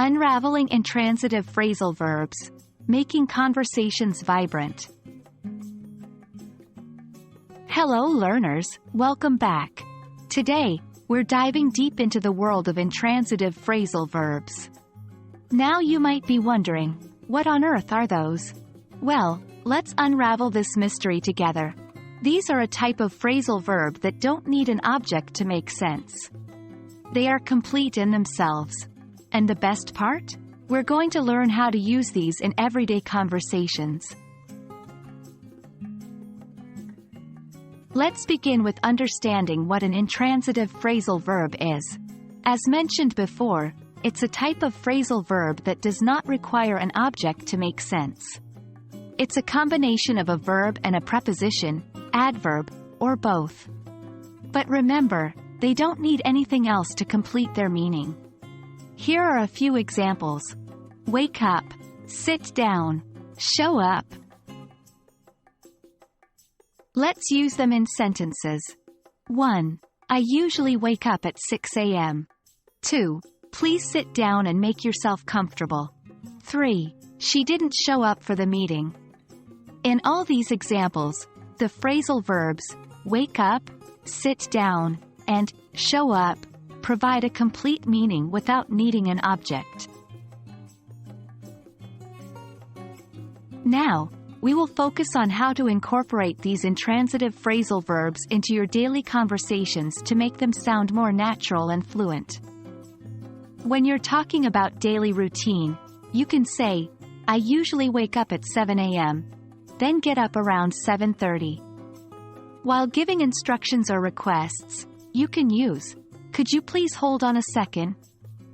Unraveling Intransitive Phrasal Verbs, making conversations vibrant. Hello learners, welcome back. Today, we're diving deep into the world of intransitive phrasal verbs. Now you might be wondering, what on earth are those? Well, let's unravel this mystery together. These are a type of phrasal verb that don't need an object to make sense. They are complete in themselves. And the best part? We're going to learn how to use these in everyday conversations. Let's begin with understanding what an intransitive phrasal verb is. As mentioned before, it's a type of phrasal verb that does not require an object to make sense. It's a combination of a verb and a preposition, adverb, or both. But remember, they don't need anything else to complete their meaning. Here are a few examples. Wake up, sit down, show up. Let's use them in sentences. 1. I usually wake up at 6 a.m. 2. Please sit down and make yourself comfortable. 3. She didn't show up for the meeting. In all these examples, the phrasal verbs, wake up, sit down, and show up, provide a complete meaning without needing an object. Now, we will focus on how to incorporate these intransitive phrasal verbs into your daily conversations to make them sound more natural and fluent. When you're talking about daily routine, you can say, I usually wake up at 7 a.m., then get up around 7:30. While giving instructions or requests, you can use, could you please hold on a second?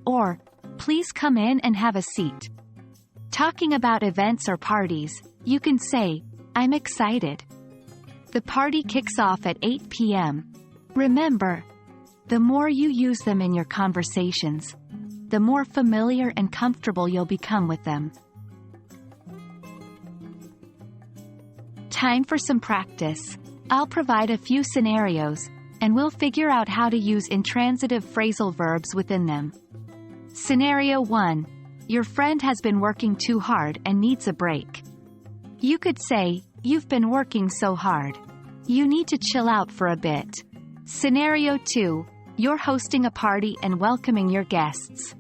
Or, please come in and have a seat. Talking about events or parties, you can say, I'm excited. The party kicks off at 8 p.m. Remember, the more you use them in your conversations, the more familiar and comfortable you'll become with them. Time for some practice. I'll provide a few scenarios, and we'll figure out how to use intransitive phrasal verbs within them. Scenario 1. Your friend has been working too hard and needs a break. You could say, you've been working so hard. You need to chill out for a bit. Scenario 2. You're hosting a party and welcoming your guests.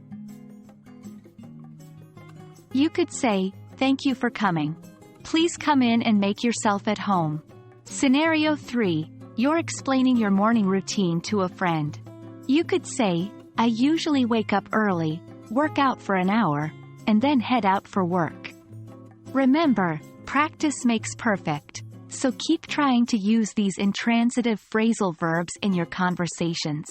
You could say, thank you for coming. Please come in and make yourself at home. Scenario 3. You're explaining your morning routine to a friend. You could say, I usually wake up early, work out for an hour, and then head out for work. Remember, practice makes perfect, so keep trying to use these intransitive phrasal verbs in your conversations.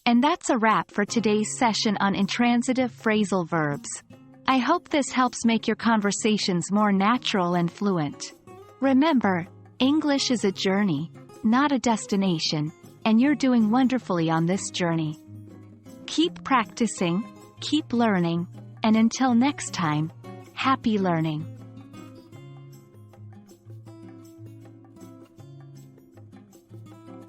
And that's a wrap for today's session on intransitive phrasal verbs. I hope this helps make your conversations more natural and fluent. Remember, English is a journey, not a destination, and you're doing wonderfully on this journey. Keep practicing, keep learning, and until next time, happy learning.